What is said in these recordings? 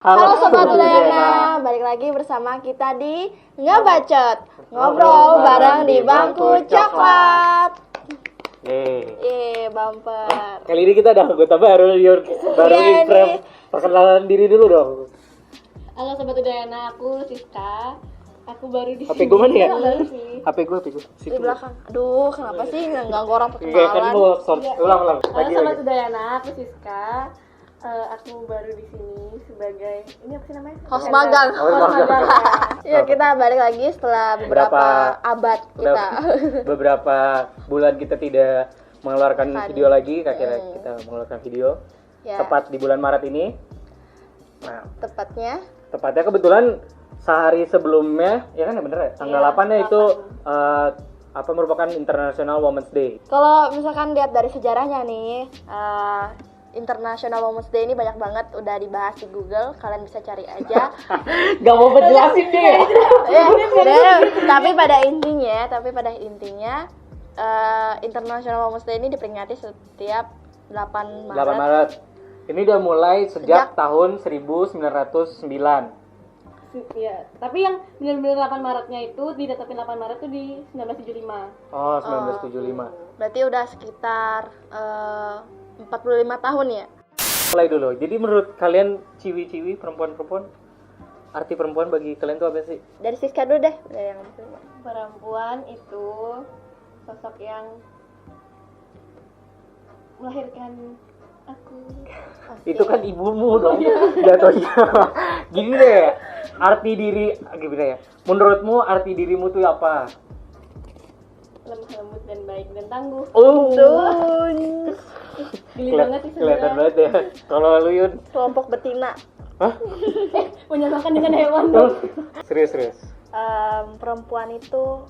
Halo Sobat Udayana, balik lagi bersama kita di Ngebacot, ngobrol bareng di bangku coklat. Bumper. Kali ini kita ada anggota baru, Ifrem. Perkenalan diri dulu dong. Halo Sobat Udayana, aku Siska. Aku baru di HP gue mana ya? HP gue. Di belakang. Aduh, kenapa sih nggak orang Kan perkenalan? mau ulang. Halo Sobat Udayana, aku Siska. Aku baru di sini sebagai ini apa sih namanya? Host magang. Ya kita balik lagi setelah beberapa abad kita. Beberapa bulan kita tidak mengeluarkan video lagi, akhirnya kita mengeluarkan video. Ya. Tepat di bulan Maret ini. Nah, tepatnya kebetulan sehari sebelumnya, ya kan ya bener ya? Tanggal 8 ya itu merupakan International Women's Day. Kalau misalkan lihat dari sejarahnya nih, International Women's Day ini banyak banget udah dibahas di Google, kalian bisa cari aja. Gak mau berjelasin deh. Tapi pada intinya International Women's Day ini diperingati setiap 8 Maret. 8 Maret. Ini udah mulai sejak tahun 1909. Ya, tapi yang benar-benar 8 Maretnya itu ditetapin 8 Maret itu di 1975. Oh, 1975. Berarti udah sekitar 45 tahun ya. Mulai dulu. Jadi menurut kalian ciwi-ciwi, perempuan-perempuan, arti perempuan bagi kalian itu apa sih? Dari Siska dulu deh, dari yang Perempuan itu sosok yang melahirkan aku. Itu kan ibumu dong. Jatuhnya. Gini deh. Arti diri gimana ya? Menurutmu arti dirimu tuh apa? Lemah lembut dan baik dan tangguh. Geli banget sih Kelihatan sebenarnya. banget ya. Kalau lu Yun? kelompok betina. Hah? Menyamakan dengan hewan dong. Serius. Perempuan itu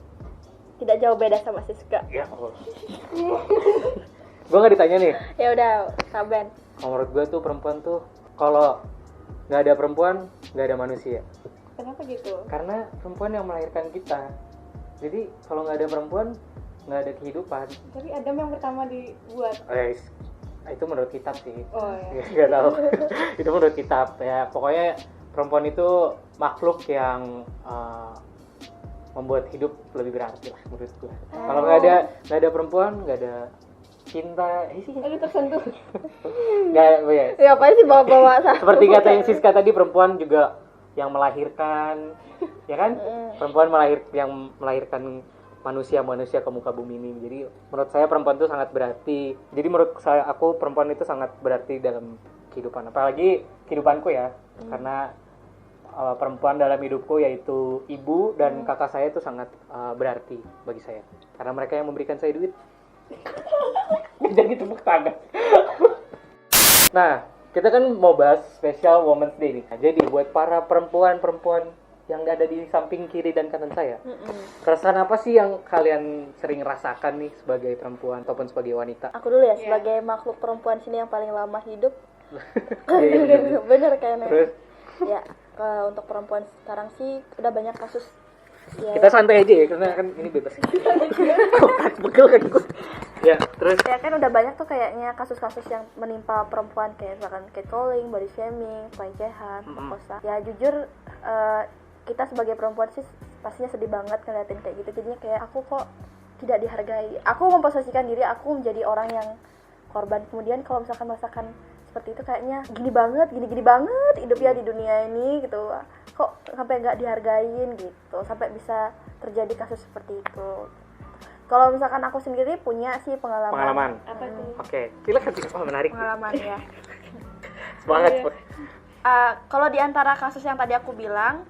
tidak jauh beda sama Siska. Ya Allah. Gue nggak ditanya nih. Ya udah, Kaben. Kalau menurut gue tuh perempuan tuh kalau nggak ada perempuan nggak ada manusia. Kenapa gitu? Karena perempuan yang melahirkan kita. Jadi kalau nggak ada perempuan nggak ada kehidupan. Tapi Adam yang pertama dibuat. Itu menurut kitab sih. Oh ya. Nggak tahu. Itu menurut kitab ya. Pokoknya perempuan itu makhluk yang membuat hidup lebih berarti lah menurut gue. Kalau nggak ada perempuan nggak ada cinta. Aduh tersentuh. Nggak ya. Ya apa sih bawa-bawa Seperti kata yang Siska tadi, perempuan juga yang melahirkan, ya kan? Perempuan yang melahirkan manusia-manusia ke muka bumi ini. Jadi menurut saya perempuan itu sangat berarti. Jadi menurut aku perempuan itu sangat berarti dalam kehidupan. Apalagi kehidupanku ya, karena perempuan dalam hidupku yaitu ibu dan kakak saya itu sangat berarti bagi saya. Karena mereka yang memberikan saya duit. Jadi tepuk tangan. Nah, kita kan mau bahas spesial Women's Day nih. Jadi buat para perempuan-perempuan yang ada di samping kiri dan kanan saya, keresahan apa sih yang kalian sering rasakan nih sebagai perempuan ataupun sebagai wanita? Aku dulu ya, sebagai makhluk perempuan sini yang paling lama hidup. Iya. Bener kayaknya. Terus Ya, untuk perempuan sekarang sih udah banyak kasus. Ya, kita santai aja ya, karena kan ini bebas. Bekel kan gue. Ya, terus ya kan udah banyak tuh kayaknya kasus-kasus yang menimpa perempuan, kayak misalkan catcalling, body shaming, pelecehan, perkosa. Ya jujur kita sebagai perempuan sih pastinya sedih banget ngeliatin kayak gitu. Jadinya kayak aku kok tidak dihargai. Aku memposisikan diri aku menjadi orang yang korban. Kemudian kalau misalkan merasakan seperti itu kayaknya gini banget hidupnya di dunia ini gitu. Kok sampai nggak dihargain gitu, sampai bisa terjadi kasus seperti itu. Kalau misalkan aku sendiri punya sih pengalaman. Apa itu? oke, silakan. Menarik. Pengalaman ya. Semangat. Kalau di antara kasus yang tadi aku bilang,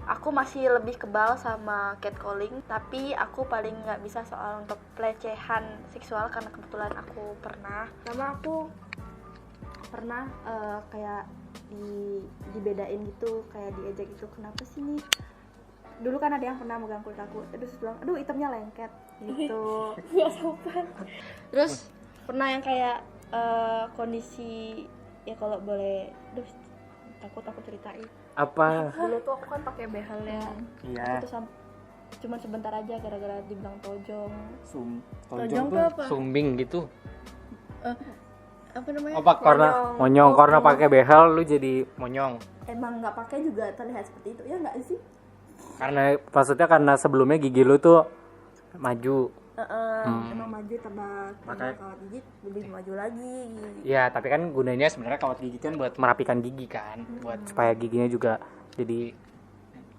aku masih lebih kebal sama catcalling, tapi aku paling nggak bisa soal untuk pelecehan seksual karena kebetulan aku pernah. Sama aku pernah kayak dibedain gitu, kayak diejek gitu, kenapa sih nih? Dulu kan ada yang pernah megang kulit aku, terus bilang, aduh itemnya lengket gitu. Nggak sopan. Terus pernah yang kayak kondisi, ya kalau boleh, takut aku ceritain. Apa? Dulu tuh aku kan pakai behel ya. Iya. Itu cuma sebentar aja gara-gara dibilang tojong. Tojong Tojong tuh apa? Sumbing gitu. apa namanya? Oh, pak, karena monyong, karena pakai behel lu jadi monyong. Emang nggak pakai juga terlihat seperti itu ya nggak sih? Karena maksudnya karena sebelumnya gigi lu tuh maju. Emang maju tambah kawat gigi lebih maju lagi. Ya, tapi kan gunanya sebenarnya kawat gigi kan buat merapikan gigi kan, buat supaya giginya juga jadi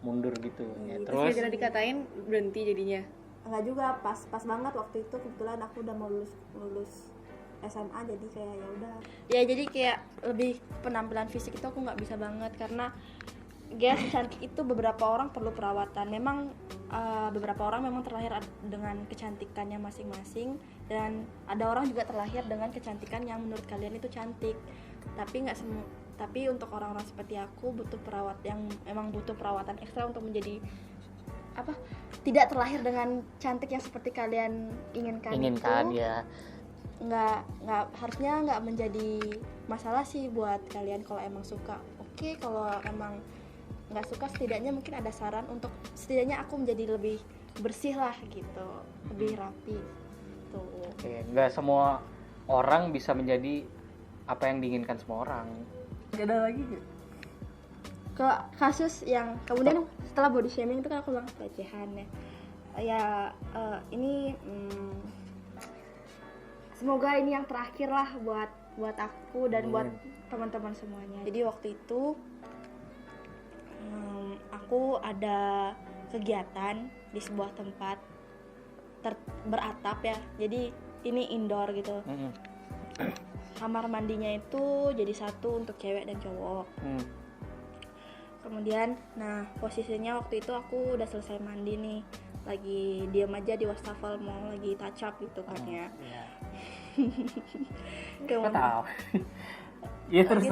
mundur gitu. Ya, terus Gara-gara dikatain berhenti jadinya. Enggak juga, pas banget waktu itu kebetulan aku udah mau lulus SMA, jadi kayak ya udah. Ya jadi kayak lebih penampilan fisik itu aku nggak bisa banget karena guys, cantik itu beberapa orang perlu perawatan. Memang beberapa orang memang terlahir dengan kecantikannya masing-masing, dan ada orang juga terlahir dengan kecantikan yang menurut kalian itu cantik. Tapi untuk orang-orang seperti aku memang butuh perawatan ekstra untuk menjadi tidak terlahir dengan cantik yang seperti kalian inginkan itu. Ya. Harusnya nggak menjadi masalah sih buat kalian kalau emang suka. Oke, kalau emang nggak suka, setidaknya mungkin ada saran untuk setidaknya aku menjadi lebih bersih lah gitu, lebih rapi tuh. Oke, nggak semua orang bisa menjadi apa yang diinginkan semua orang. Gak ada lagi gak? Ke kasus yang kemudian setelah body shaming itu kan aku bilang pelecehan ya. Ini semoga ini yang terakhir lah buat aku dan buat teman-teman semuanya. Jadi waktu itu aku ada kegiatan di sebuah tempat beratap ya, jadi ini indoor gitu. Kamar mandinya itu jadi satu untuk cewek dan cowok. Kemudian posisinya waktu itu aku udah selesai mandi nih, lagi diam aja di wastafel, mau lagi touch up gitu kan ya. Kemudian tahu. Iya, terus.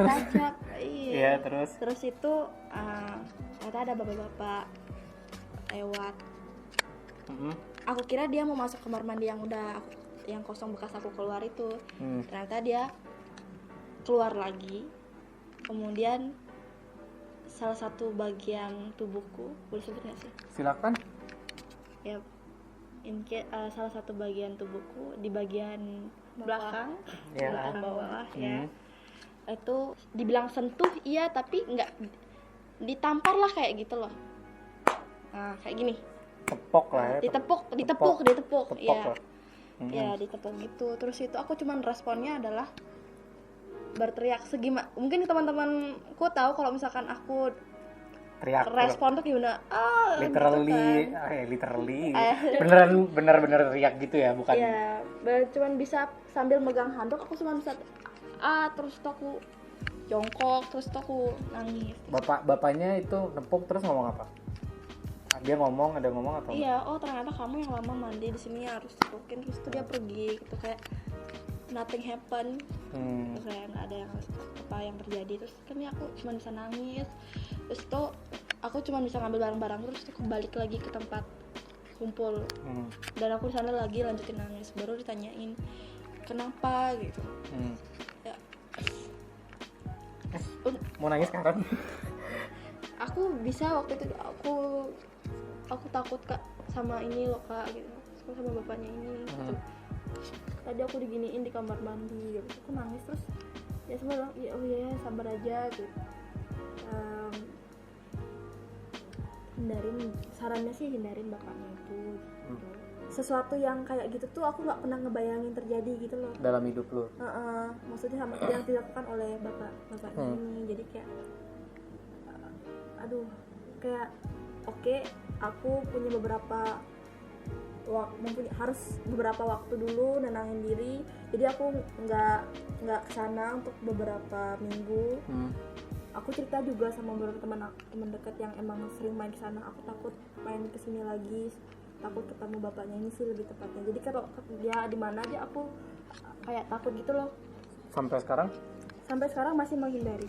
Iya, terus itu ternyata ada bapak-bapak lewat. Aku kira dia mau masuk kamar mandi yang kosong bekas aku keluar itu. Ternyata dia keluar lagi. Kemudian salah satu bagian tubuhku, boleh sebut nggak sih? Silakan. Ya, salah satu bagian tubuhku di bagian belakang, belakang bawah ya. Itu dibilang sentuh iya, tapi nggak ditampar lah kayak gitu loh. Nah, kayak gini. Tepok lah ya. Ditepuk ya. Lah. Ya, ditepuk gitu. Terus itu aku cuman responnya adalah berteriak mungkin teman-temanku tahu kalau misalkan aku teriak respon tuh gimana. Literally, gitu kan. literally. Bener-bener teriak gitu ya, bukan? Ya, cuman bisa sambil megang handuk, aku cuman bisa terus tuh aku jongkok, terus tuh aku nangis. Bapaknya itu nempuk terus ngomong apa? Dia ada ngomong atau? Iya, ternyata kamu yang lama mandi di sini harus tepukin, terus tuh dia pergi gitu kayak nothing happen. Terus kayak nggak ada yang terjadi, terus kan aku cuma bisa nangis. Terus tuh aku cuma bisa ngambil barang-barang, terus tuh balik lagi ke tempat kumpul. Dan aku di sana lagi lanjutin nangis, baru ditanyain kenapa gitu. Ya. Mau nangis sekarang? Aku bisa waktu itu aku takut Kak sama ini loh Kak gitu, sama bapaknya ini gitu. Tadi aku diginiin di kamar mandi gitu, aku nangis terus ya semua bilang ya sabar aja gitu. Sarannya sih hindarin bapaknya itu gitu. Sesuatu yang kayak gitu tuh aku nggak pernah ngebayangin terjadi gitu loh dalam hidup lo. Maksudnya sama yang dilakukan oleh bapaknya ini. Jadi kayak kayak oke, aku punya harus beberapa waktu dulu nenangin diri, jadi aku nggak kesana untuk beberapa minggu. Aku cerita juga sama beberapa teman dekat yang emang sering main kesana. Aku takut main kesini lagi, takut ketemu bapaknya ini sih lebih tepatnya. Jadi kalau dia di mana aja aku kayak takut gitu loh. Sampai sekarang masih menghindari.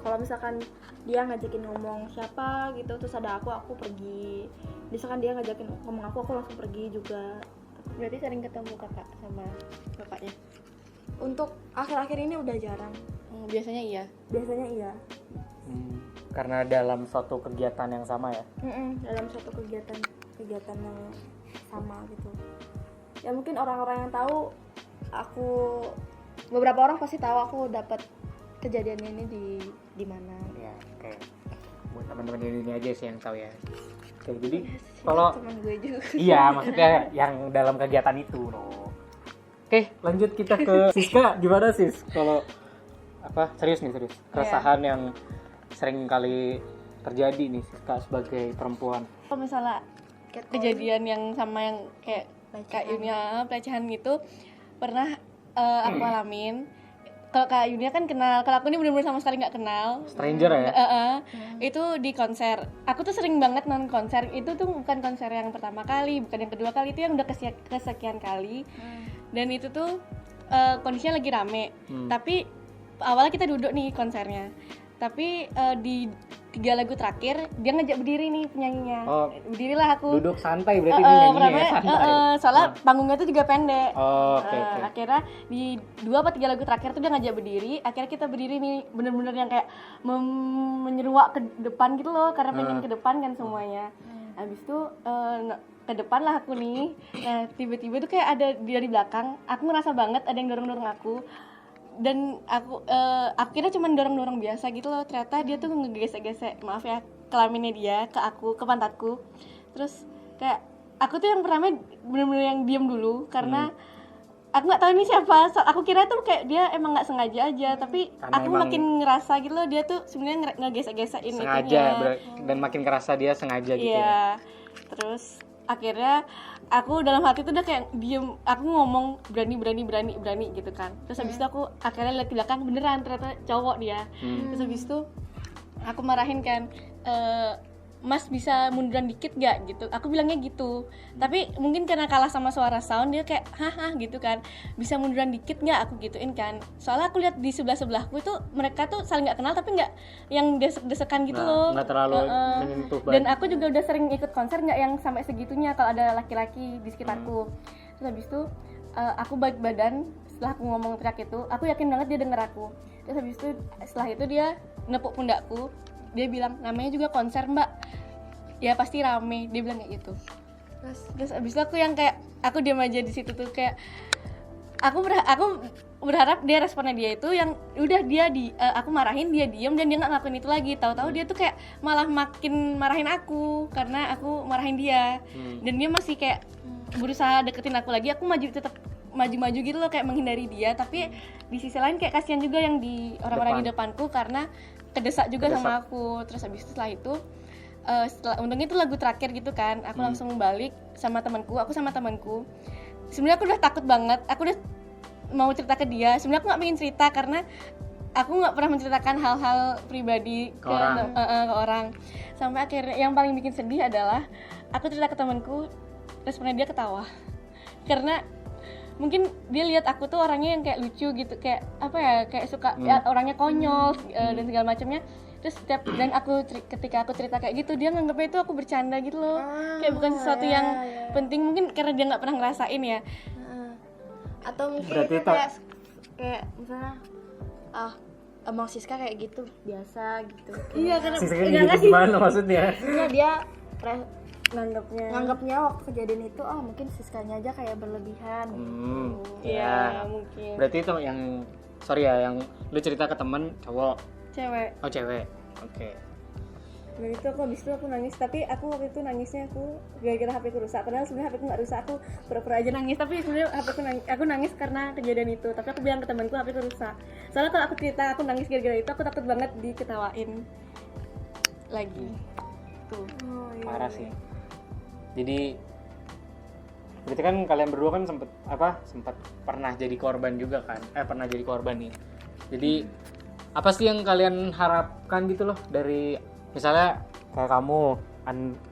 Kalau misalkan dia ngajakin ngomong siapa gitu, terus ada aku pergi. Misalkan dia ngajakin ngomong aku langsung pergi juga. Berarti sering ketemu kakak sama bapaknya? Untuk akhir-akhir ini udah jarang. Biasanya iya. Karena dalam suatu kegiatan yang sama ya. Dalam suatu kegiatan yang sama gitu. Ya mungkin orang-orang yang tahu aku beberapa orang pasti tahu aku dapat kejadian ini di mana. Ya, oke. Buat teman-teman ini aja sih yang tahu ya. Oke, jadi kalau teman gue juga. iya, maksudnya yang dalam kegiatan itu loh. Oke, lanjut kita ke Siska. Gimana Sis? Kalau serius keresahan yang sering kali terjadi nih Siska sebagai perempuan. Kalau misalnya kejadian yang sama yang kayak Yunia pelecehan gitu pernah aku alamin. Kalau Kak Yunia kan kenal, kalau aku ini benar-benar sama sekali nggak kenal. Stranger ya? Itu di konser. Aku tuh sering banget nonton konser. Itu tuh bukan konser yang pertama kali, bukan yang kedua kali, itu yang udah kesekian kali. Dan itu tuh kondisinya lagi rame. Tapi awalnya kita duduk nih konsernya. Tapi di 3 lagu terakhir dia ngajak berdiri nih penyanyinya. Berdirilah aku. Duduk santai berarti nyanyinya santai. Soalnya panggungnya tuh juga pendek. Oke. Akhirnya di 2 atau 3 lagu terakhir tuh dia ngajak berdiri. Akhirnya kita berdiri nih bener-bener yang kayak menyeruak ke depan gitu loh, karena pengen ke depan kan semuanya. Habis itu ke depan lah aku nih. Nah tiba-tiba tuh kayak ada dari belakang. Aku ngerasa banget ada yang dorong-dorong aku. Dan aku akhirnya cuma dorong-dorong biasa gitu loh. Ternyata dia tuh ngegesek-gesek, maaf ya, kelaminnya dia ke aku, ke pantatku. Terus kayak aku tuh yang pertama bener-bener yang diam dulu karena aku nggak tahu ini siapa. Aku kira tuh kayak dia emang nggak sengaja aja, tapi karena aku makin ngerasa gitu loh dia tuh sebenarnya ngegesek-gesekin sengaja dan makin kerasa dia sengaja gitu. Iya. Terus akhirnya aku dalam hati tuh udah kayak diem, aku ngomong berani gitu kan. Terus habis itu aku akhirnya lihat ke belakang, beneran ternyata cowok dia. Terus habis itu aku marahin kan, Mas bisa munduran dikit gak gitu, aku bilangnya gitu. Tapi mungkin karena kalah sama suara sound dia kayak haha gitu kan, bisa munduran dikit gak, aku gituin kan. Soalnya aku lihat di sebelahku itu mereka tuh saling gak kenal tapi gak yang desek-desekan gitu loh, gak terlalu menyentuh banget. Dan aku juga udah sering ikut konser gak yang sampai segitunya kalau ada laki-laki di sekitarku. Terus habis itu aku balik badan setelah aku ngomong teriak itu, aku yakin banget dia denger aku. Terus habis itu setelah itu dia nepuk pundakku, dia bilang namanya juga konser mbak, ya pasti rame, dia bilang kayak gitu. Terus abis itu aku yang kayak aku diam aja di situ tuh kayak aku berharap dia responnya dia itu yang udah dia aku marahin dia diam dan dia nggak ngelakuin itu lagi. Tahu-tahu dia tuh kayak malah makin marahin aku karena aku marahin dia. Dan dia masih kayak berusaha deketin aku lagi. Aku tetap maju-maju gitu loh kayak menghindari dia, tapi di sisi lain kayak kasihan juga yang di orang-orang di depanku karena kedesak juga sama aku. Terus habis itu setelah itu untungnya itu lagu terakhir gitu kan, aku langsung balik sama temanku. Sebenarnya aku udah takut banget, aku udah mau cerita ke dia. Sebenarnya aku nggak pengen cerita karena aku nggak pernah menceritakan hal-hal pribadi ke orang. Sampai akhirnya yang paling bikin sedih adalah aku cerita ke temanku, responnya dia ketawa karena mungkin dia lihat aku tuh orangnya yang kayak lucu gitu, kayak apa ya, kayak suka ya, orangnya konyol dan segala macamnya. Terus ketika aku cerita kayak gitu, dia nganggapnya itu aku bercanda gitu loh, kayak bukan sesuatu yang penting, mungkin karena dia nggak pernah ngerasain ya. Atau mungkin berarti itu kayak misalnya emang Siska kayak gitu biasa gitu. Iya, karena Siska gitu gimana maksudnya? Iya, dia nganggapnya waktu kejadian itu mungkin Siskanya aja kayak berlebihan. Iya, mungkin. Berarti itu yang yang lu cerita ke temen cowok, cewek. Oh cewek, oke. Dan itu habis itu aku nangis, tapi aku waktu itu nangisnya aku gara-gara HP ku rusak. Padahal sebenarnya HP ku nggak rusak, aku pura-pura aja nangis. Tapi sebenarnya aku nangis karena kejadian itu. Tapi aku bilang ke temanku HP ku rusak. Soalnya kalau aku cerita aku nangis gara-gara itu, aku takut banget diketawain lagi. Tuh. Parah sih. Jadi berarti kan kalian berdua kan sempat pernah jadi korban juga kan? Pernah jadi korban nih. Jadi apa sih yang kalian harapkan gitu loh dari misalnya kayak kamu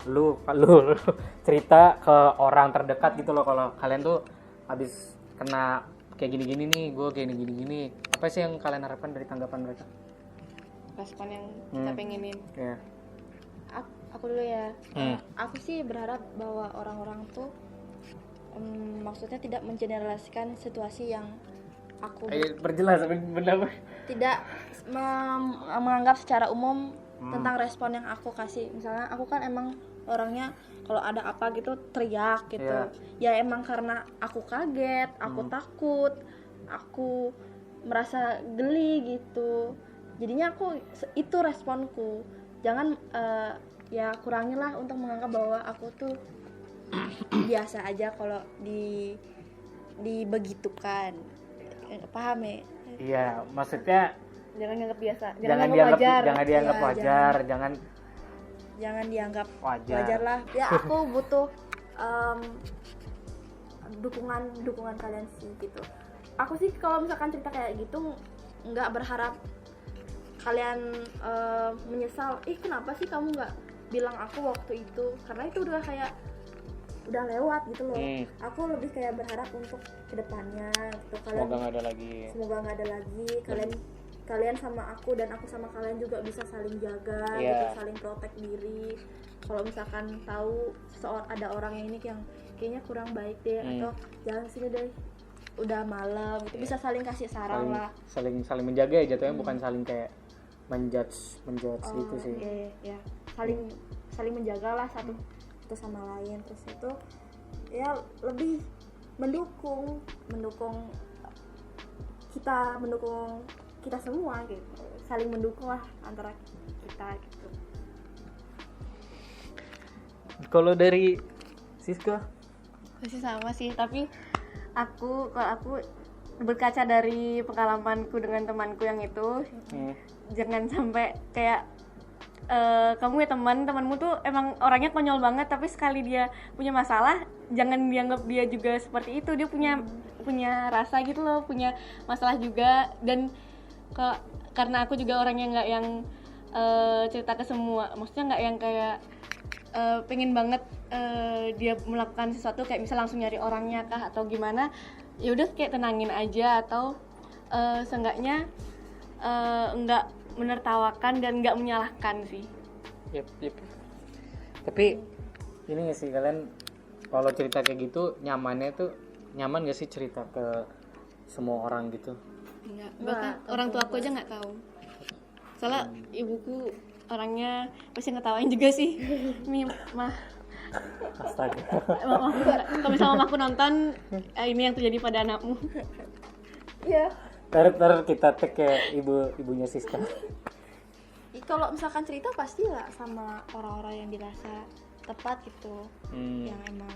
lu cerita ke orang terdekat gitu loh, kalau kalian tuh habis kena kayak gini-gini nih, gue kayak gini-gini, apa sih yang kalian harapkan dari tanggapan mereka? Respon yang kita pengenin. Yeah. Aku dulu ya. Aku sih berharap bahwa orang-orang tuh maksudnya tidak mengeneralisasikan situasi yang aku perjelas benar. Tidak menganggap secara umum tentang respon yang aku kasih. Misalnya aku kan emang orangnya kalau ada apa gitu teriak gitu. Ya emang karena aku kaget, aku takut, aku merasa geli gitu. Jadinya aku itu responku, jangan ya kurangilah untuk menganggap bahwa aku tuh biasa aja kalau dibegitukan. Paham ya? Iya, maksudnya Jangan dianggap biasa, jangan dianggap wajar. dianggap Iya, wajar, jangan dianggap wajar. wajar lah. Ya aku butuh dukungan kalian sih gitu. Aku sih kalau misalkan cerita kayak gitu nggak berharap kalian menyesal. Kenapa sih kamu nggak bilang aku waktu itu? Karena itu udah kayak udah lewat gitu loh. Aku lebih kayak berharap untuk kedepannya gitu. Kalian Semoga nggak ada lagi. Semoga nggak ada lagi. Kalian sama aku dan aku sama kalian juga bisa saling jaga, gitu, saling protect diri. Kalau misalkan tahu ada orang ini yang kayaknya kurang baik deh, atau jangan sini deh, udah malam, itu bisa saling kasih saran lah. Saling menjaga ya jatuhnya, bukan saling kayak menjudge gitu sih. Iya. Saling menjaga lah satu sama lain. Terus itu ya lebih mendukung kita semua gitu, saling mendukung lah antara kita gitu. Kalau dari Siska? Masih sama sih, tapi kalau aku berkaca dari pengalamanku dengan temanku yang itu, jangan sampai kayak kamu ya temanmu tuh emang orangnya konyol banget, tapi sekali dia punya masalah jangan dianggap dia juga seperti itu. Dia punya rasa gitu loh, punya masalah juga. Dan karena aku juga orangnya nggak yang cerita ke semua, maksudnya nggak yang kayak pengen banget dia melakukan sesuatu kayak misal langsung nyari orangnya kah atau gimana. Ya udah kayak tenangin aja, atau seenggaknya nggak menertawakan dan nggak menyalahkan sih. Yep. Tapi ini nggak sih, kalian kalau cerita kayak gitu nyaman gak sih cerita ke semua orang gitu? Enggak, bahkan orang tua aku aja nggak tahu. Soalnya ibuku orangnya pasti ngetawain juga sih. Mah, Astaga. kalau misalnya mamaku nonton, ini yang terjadi pada anakmu. Iya. Ntar kita tag ke ibunya Siska. Kalau misalkan cerita pastilah sama orang-orang yang dirasa tepat gitu, yang emang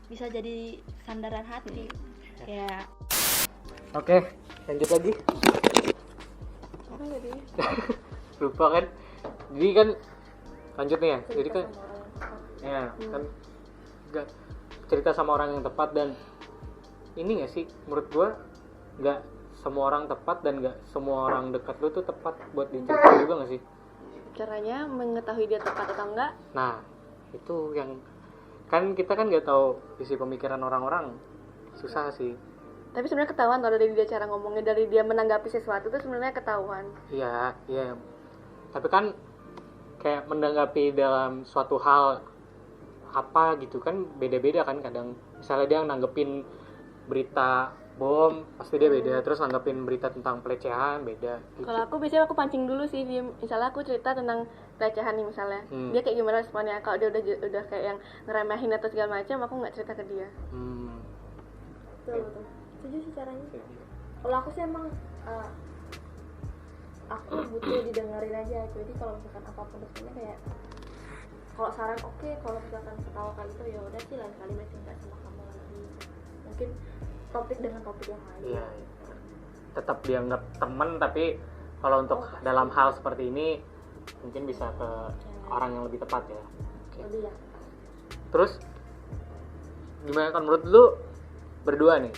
bisa jadi sandaran hati. Ya. Oke, lanjut lagi. Apa tadi? Lupa kan? Jadi kan lanjut nih ya. Jadi kan kan nggak cerita sama orang yang tepat, dan ini nggak sih menurut gua nggak semua orang tepat dan nggak semua orang dekat lu tuh tepat buat diceritain juga nggak sih? Caranya mengetahui dia tepat atau enggak? Nah itu yang kan kita kan nggak tahu isi pemikiran orang-orang, susah sih. Tapi sebenarnya ketahuan kalau dari dia cara ngomongnya, dari dia menanggapi sesuatu tuh sebenarnya ketahuan. Iya. Tapi kan kayak menanggapi dalam suatu hal apa gitu kan beda-beda kan kadang. Misalnya dia nanggepin berita bom, pasti dia beda. Terus nanggepin berita tentang pelecehan beda gitu. Kalau aku biasanya aku pancing dulu sih, dia misalnya aku cerita tentang pelecehan nih misalnya, dia kayak gimana responnya. Kalau dia udah kayak yang ngeremehin atau segala macam, aku nggak cerita ke dia. Betul. Setuju sih caranya. Kalau aku sih emang aku butuh didengerin aja. Jadi kalau misalkan apapun responnya kayak kalau saran oke, kalau misalkan ketawa kayak gitu ya udah sih lain kali bercerita sama kamu lagi. Mungkin topik dengan topik yang lain. Iya. Tetap dianggap teman, tapi kalau untuk dalam hal seperti ini mungkin bisa ke orang yang lebih tepat ya. Lebih ya. Terus gimana kan menurut lu berdua nih?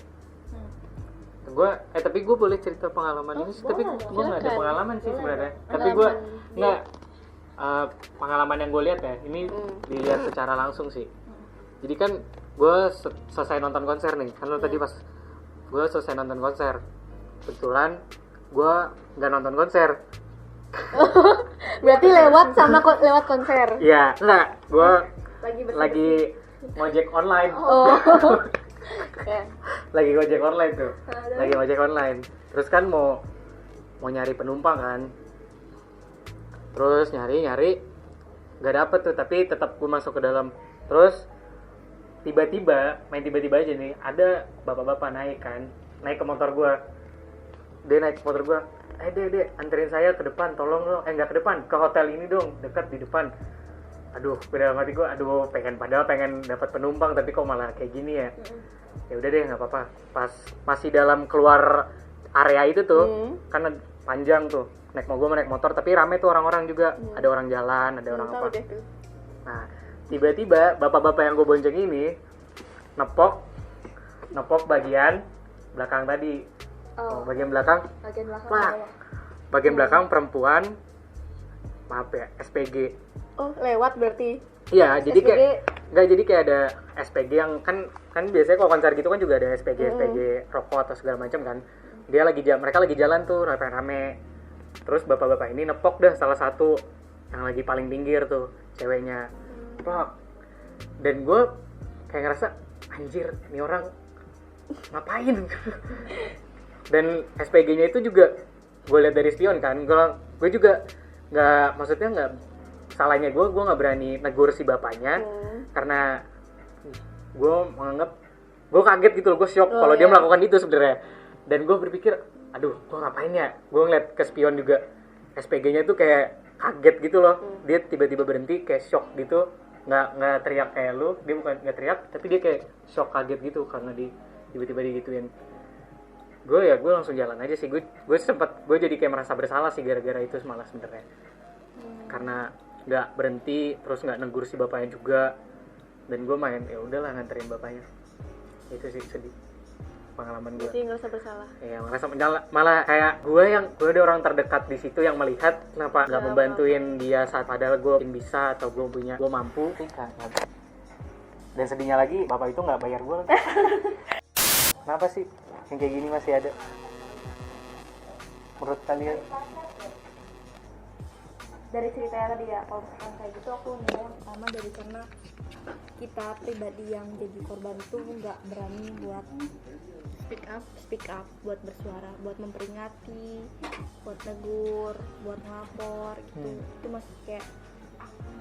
Tapi gue boleh cerita pengalaman ini sih, tapi gue nggak ada pengalaman sih sebenarnya. Tapi gue nggak pengalaman yang gue lihat ya, ini dilihat secara langsung sih. Jadi kan gue selesai nonton konser nih, kan lo tadi pas gue selesai nonton konser, kebetulan gue nggak nonton konser. Berarti lewat konser? Iya, enggak, gue lagi ngojek online. Lagi ngojek online tuh. Lagi ngojek online. Terus kan mau nyari penumpang kan. Terus nyari nggak dapet tuh, tapi tetap gue masuk ke dalam. Terus tiba-tiba aja nih ada bapak-bapak naik ke motor gue. dia naik motor gue, dek anterin saya ke depan, tolong dong, nggak ke depan, ke hotel ini dong, dekat di depan. Aduh, dalam hati gue, padahal pengen dapat penumpang, tapi kok malah kayak gini ya. Ya udah deh, nggak apa-apa. Pas masih dalam keluar area itu tuh, karena panjang tuh, naik motor, tapi rame tuh orang-orang juga, ada orang jalan, ada orang apa. Nah, tiba-tiba bapak-bapak yang gue bonceng ini nepok bagian belakang tadi. Bagian belakang. Bagian belakang perempuan. Maaf ya, SPG. Oh, lewat berarti. Iya, jadi kayak ada SPG yang kan biasanya kalau konser gitu kan juga ada SPG rokok atau segala macam kan. Mereka lagi jalan tuh rame-rame. Terus bapak-bapak ini nepok dah salah satu yang lagi paling pinggir tuh, ceweknya. Plak. Dan gue kayak ngerasa anjir, ini orang ngapain? Dan SPG-nya itu juga gue lihat dari spion kan. Gue juga nggak salahnya gue nggak berani negur si bapaknya karena gue menganggap gue kaget gitu loh, gue shock kalau dia melakukan itu sebenarnya. Dan gue berpikir, aduh, gue ngapain ya? Gue ngeliat ke spion juga, SPG-nya tuh kayak kaget gitu loh. Dia tiba-tiba berhenti kayak shock gitu, nggak teriak kayak lu, dia bukan nggak teriak, tapi dia kayak shock kaget gitu karena tiba-tiba digituin. Gue langsung jalan aja sih. Gue jadi kayak merasa bersalah sih gara-gara itu malah sebenarnya. Karena nggak berhenti, terus nggak negur si bapaknya juga, dan gue main ya udahlah nganterin bapaknya. Itu sih sedih pengalaman gue. Jadi ngerasa bersalah. Ya ngerasa malah kayak gue ada orang terdekat di situ yang melihat, kenapa nggak membantuin dia saat padahal gue bisa atau gue mampu. Dan sedihnya lagi bapak itu nggak bayar gue. Kenapa sih yang kayak gini masih ada menurut kalian? Dari ceritanya tadi ya, kalau misalkan kayak gitu aku nilai yang pertama dari karena kita pribadi yang jadi korban itu nggak berani buat speak up, buat bersuara, buat memperingati, buat negur, buat ngelapor gitu. Itu masih kayak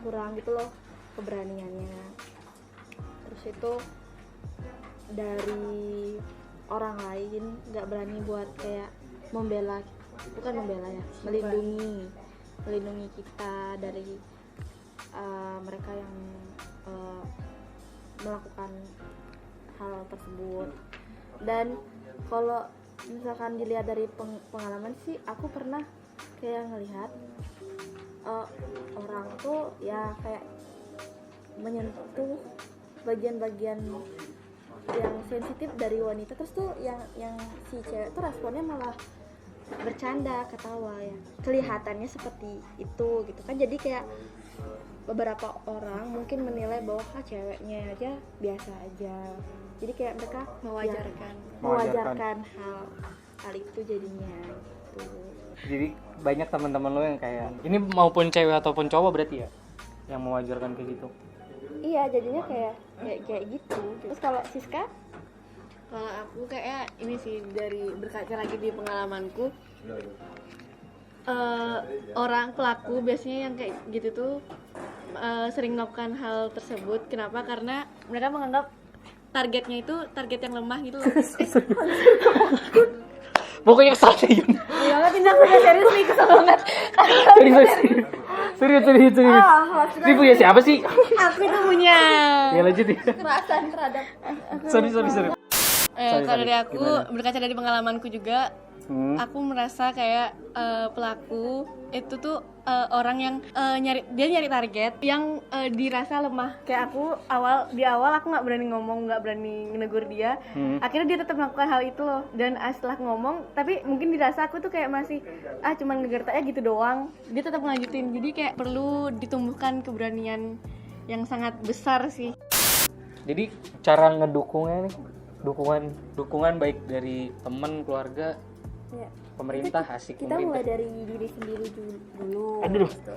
kurang gitu loh keberaniannya. Terus itu dari orang lain nggak berani buat kayak melindungi kita dari mereka yang melakukan hal tersebut. Dan kalau misalkan dilihat dari pengalaman sih, aku pernah kayak ngelihat orang tuh ya kayak menyentuh bagian-bagian yang sensitif dari wanita, terus tuh yang si cewek tuh responnya malah bercanda, ketawa ya, kelihatannya seperti itu gitu kan. Jadi kayak beberapa orang mungkin menilai bahwa ceweknya aja biasa aja, jadi kayak mereka mewajarkan hal itu jadinya gitu. Jadi banyak teman-teman lo yang kayak ini, maupun cewek ataupun cowok berarti ya, yang mewajarkan kayak gitu. Iya, jadinya kayak gitu. Terus kalau Siska? Kalau aku kayak ini sih, dari berkaca lagi di pengalamanku, orang pelaku biasanya yang kayak gitu tuh sering melakukan hal tersebut. Kenapa? Karena mereka menganggap targetnya itu target yang lemah gitu loh. Pokoknya kesal deh. Ya nggak, tindak udah serius nih, kesel banget. Serius. Ini punya siapa sih? Aku tuh punya. Ya lanjut ya. Kekerasan terhadap. Sorry. Kalau dari aku, berkaca dari pengalamanku juga, aku merasa kayak pelaku itu tuh orang yang nyari target yang dirasa lemah. Kayak aku di awal aku nggak berani ngomong, nggak berani menegur dia. Akhirnya dia tetap melakukan hal itu loh. Dan setelah ngomong, tapi mungkin dirasa aku tuh kayak masih cuman ngegertaknya gitu doang. Dia tetap ngelanjutin. Jadi kayak perlu ditumbuhkan keberanian yang sangat besar sih. Jadi cara ngedukungnya nih, dukungan baik dari teman, keluarga, Ya. pemerintah, asik Kita pemerintah. mulai dari diri sendiri dulu. Aduh. Gitu.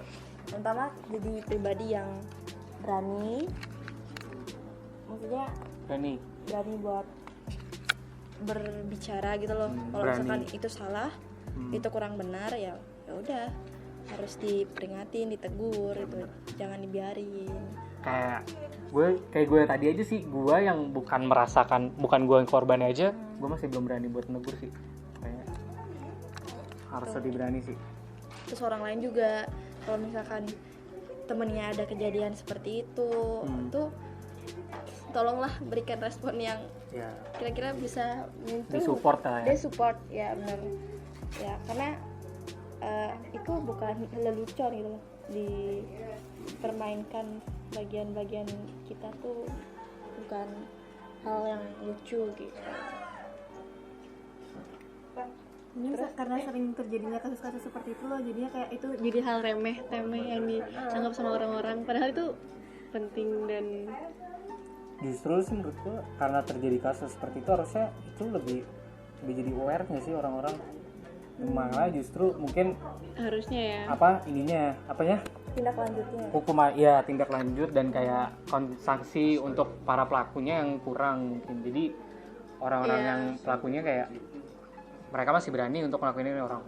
Pertama jadi pribadi yang berani, maksudnya Berani. buat berbicara gitu loh. Kalau berani. misalkan itu salah, itu kurang benar, ya udah, harus diperingatin, ditegur itu, jangan dibiarin. Kayak gue tadi aja sih, gue yang bukan gue yang korbannya aja, gue masih belum berani buat negur sih. Kayak harus lebih berani sih. Terus orang lain juga kalau misalkan temennya ada kejadian seperti itu tuh tolonglah berikan respon yang kira-kira bisa disupport lah ya. Dia support ya benar ya, karena itu bukan lelucon gitu loh, dipermainkan bagian-bagian kita tuh bukan hal yang lucu gitu. Ini karena sering terjadinya kasus-kasus seperti itu loh, jadinya kayak itu jadi hal remeh yang dianggap sama orang-orang, padahal itu penting. Dan justru sih menurut gua karena terjadi kasus seperti itu harusnya itu lebih jadi aware-nya sih orang-orang. Malah justru mungkin harusnya ya Tindak lanjutnya hukuman ya, tindak lanjut dan kayak sanksi untuk para pelakunya yang kurang mungkin. Jadi orang-orang yang pelakunya kayak mereka masih berani untuk ngelakuin ini, orang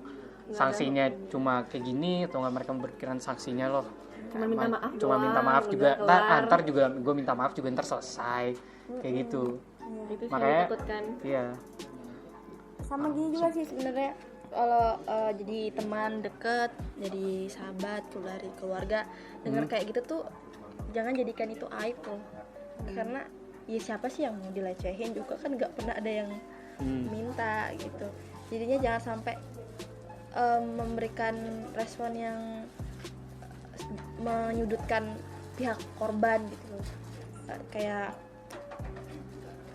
sanksinya cuma kayak gini atau nggak mereka memberikan sanksinya loh cuma minta maaf juga ntar juga gue minta maaf juga ntar selesai kayak gitu. Itu makanya takutkan. Iya sama gini juga sih sebenarnya kalau jadi teman deket, jadi sahabat dari keluarga dengar kayak gitu tuh jangan jadikan itu aib loh. Karena ya siapa sih yang mau dilecehin juga kan nggak pernah ada yang minta gitu. Jadinya jangan sampai memberikan respon yang menyudutkan pihak korban gitu loh. Kayak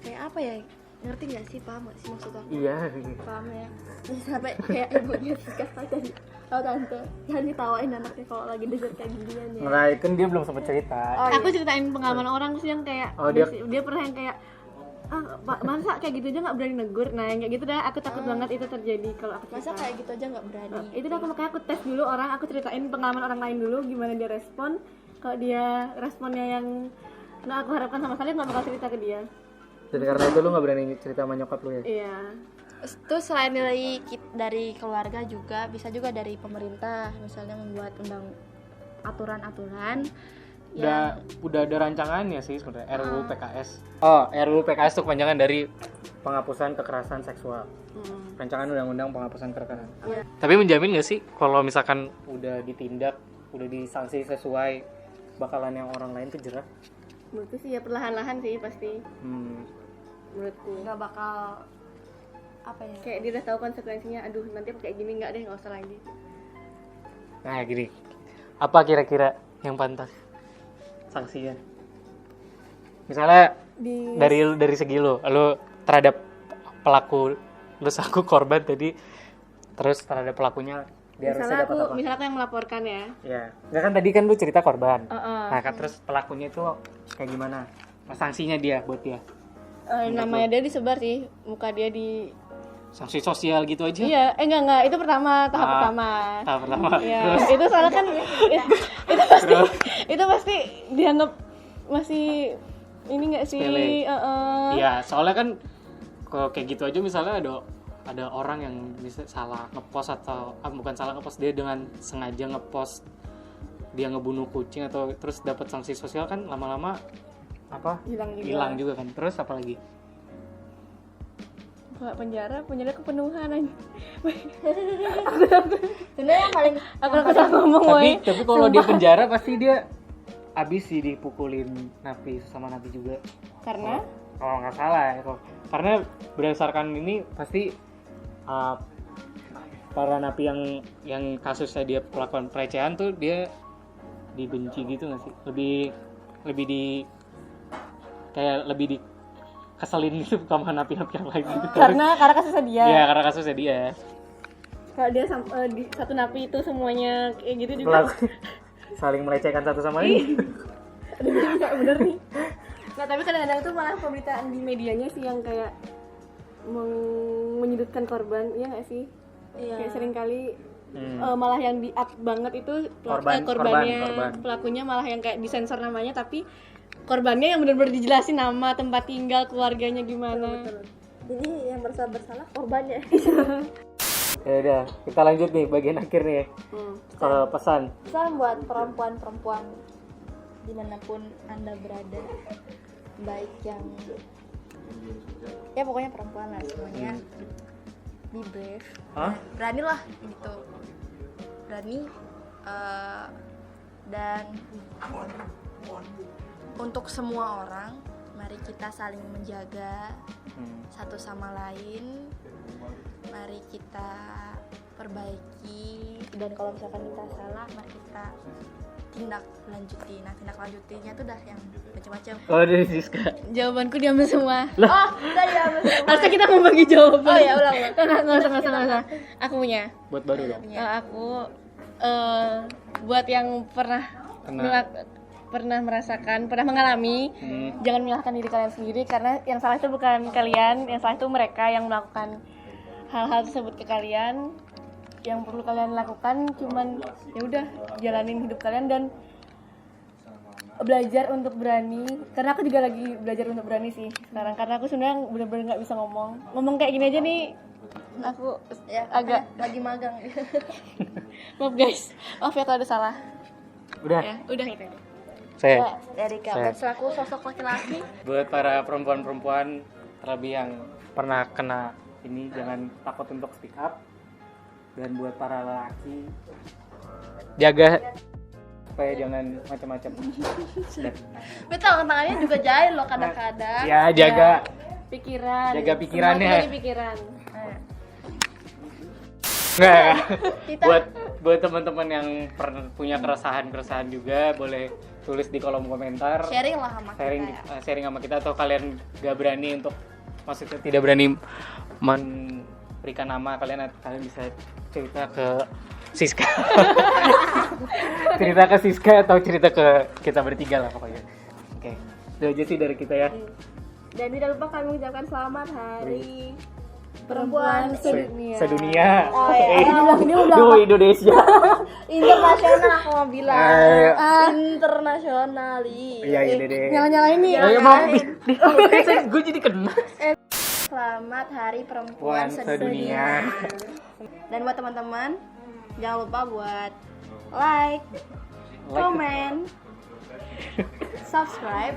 apa ya, ngerti nggak sih, paham nggak sih maksud aku? iya Paham ya, sampai kayak ibunya Tika tadi, tante jangan ditawain anaknya kalau lagi denger kayak ginian ya. nah kan dia belum sempat cerita. Aku ceritain pengalaman orang sih yang kayak dia pernah yang kayak masa kayak gitu aja nggak berani negur. Nah yang kayak gitu dah aku takut banget itu terjadi kalau aku cerita. Masa kayak gitu aja nggak berani? Itu dah makanya aku tes dulu orang, aku ceritain pengalaman orang lain dulu gimana dia respon. Kalau dia responnya yang aku harapkan sama sekali, nggak bakal cerita ke dia. Dan karena itu lu nggak berani cerita sama nyokap lu ya? Iya. Terus selain dari keluarga juga bisa juga dari pemerintah, misalnya membuat aturan-aturan. Udah ada rancangannya sih sebenarnya, RUU PKS. RUU PKS itu kepanjangan dari penghapusan kekerasan seksual. Rancangan undang-undang penghapusan kekerasan. Tapi menjamin nggak sih kalau misalkan udah ditindak, udah disanksi sesuai, bakalan yang orang lain tuh jerah? Menurutku sih ya perlahan-lahan sih pasti. Menurutku Nggak bakal apa ya? kayak dia udah tahu konsekuensinya. Aduh nanti kayak gini nggak usah lagi. Nah gini, apa kira-kira yang pantas sanksinya? Misalnya dari segi lo terhadap pelaku, lu selaku korban tadi, terus terhadap pelakunya dia harusnya dapat apa? Misalnya aku yang melaporkan ya. Ya, nggak kan tadi kan lu cerita korban. Nah kan terus pelakunya itu kayak gimana? Sanksinya dia buat dia? Namanya dia disebar sih, muka dia di sanksi sosial gitu aja? Iya, enggak, itu tahap pertama. Tahap pertama. Ya, terus? itu soalnya kan itu pasti dianggap masih ini nggak sih? Iya, soalnya kan kalau kayak gitu aja misalnya ada orang yang bisa salah ngepost atau bukan salah ngepost, dia dengan sengaja ngepost dia ngebunuh kucing atau terus dapat sanksi sosial, kan lama-lama hilang juga kan. Terus apa lagi? Penjara kepenuhan aja. Sebenarnya yang paling aku ngomong tapi kalau dia penjara pasti dia abis sih dipukulin napi sama napi juga. Karena kalau nggak salah ya, karena berdasarkan ini pasti para napi yang kasusnya dia pelakuan pelecehan tuh dia dibenci gitu nggak sih? Lebih di keselin gitu sama napi-napi yang lain gitu. Karena kasusnya dia. Iya, karena kasusnya dia. Kalau dia di satu napi itu semuanya kayak gitu juga. Saling melecehkan satu sama lain. Aduh, nggak bener nih. Nah, tapi kadang-kadang tuh malah pemberitaan di medianya sih yang kayak menyudutkan korban, iya nggak sih? Iya. Kayak sering kali malah yang di-up banget itu korbannya, pelakunya malah yang kayak disensor namanya, tapi korbannya yang benar-benar dijelasin nama, tempat tinggal, keluarganya gimana. betul. Jadi yang bersalah korbannya. Ya udah, kita lanjut nih bagian akhir nih. Kalau pesan buat perempuan-perempuan dimanapun Anda berada, baik yang ya pokoknya perempuan lah semuanya, be brave. Hah? Beranilah gitu. Berani dan untuk semua orang, mari kita saling menjaga satu sama lain. Mari kita perbaiki, dan kalau misalkan kita salah, mari kita tindak lanjuti. Nah, tindak lanjutinya tuh udah yang macam-macam. Oh, dari Siska. Jawabanku diambil semua. Oh, udah ya, Harusnya kita mau bagi jawaban. Oh ya, ulang. Nggak usah. Aku punya. Buat baru dong. Aku buat yang pernah merasakan, pernah mengalami, jangan menyalahkan diri kalian sendiri, karena yang salah itu bukan kalian, yang salah itu mereka yang melakukan hal-hal tersebut ke kalian. Yang perlu kalian lakukan cuman ya udah jalanin hidup kalian dan belajar untuk berani, karena aku juga lagi belajar untuk berani sih sekarang, karena aku sebenarnya benar-benar nggak bisa ngomong kayak gini aja nih, aku Ya, agak lagi magang. maaf guys, maaf ya kalau ada salah. Udah. Ya udah itu. Saya. Dari Kak, selaku sosok laki-laki. Buat para perempuan-perempuan terlebih yang pernah kena ini, jangan takut untuk speak up. Dan buat para lelaki, jaga supaya jangan macam-macam. Betul, tangannya juga jahil loh kadang-kadang. Ya, jaga Pikiran. jaga pikirannya. Semua itu dari pikiran. Nggak. Buat teman-teman yang punya keresahan juga, boleh tulis di kolom komentar. Sharing lah sama kita ya. Sharing sama kita, atau kalian gak berani untuk, maksudnya tidak berani memberikan nama, kalian bisa cerita ke Siska. Cerita ke Siska atau cerita ke kita bertiga lah pokoknya. Oke. Itu aja sih dari kita ya. Dan tidak lupa kami ucapkan selamat hari perempuan Sedunia. Oh, ya. Ini udah Duh, Indonesia. Internasional aku mau bilang. Internasional. Iya, ini deh. nyala-nyalain nih. Ya, mau gue jadi kena. Selamat Hari Perempuan Sedunia. Dan buat teman-teman, jangan lupa buat like, comment, subscribe.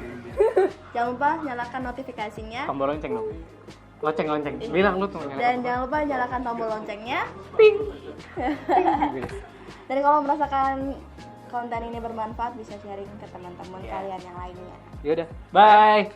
Jangan lupa nyalakan notifikasinya. Tombol lonceng dong. Lonceng. Bilang lu tuh. Dan jangan lupa nyalakan tombol loncengnya. Ping. Dan kalau merasakan konten ini bermanfaat, bisa sharing ke teman-teman kalian yang lainnya. Yaudah, bye.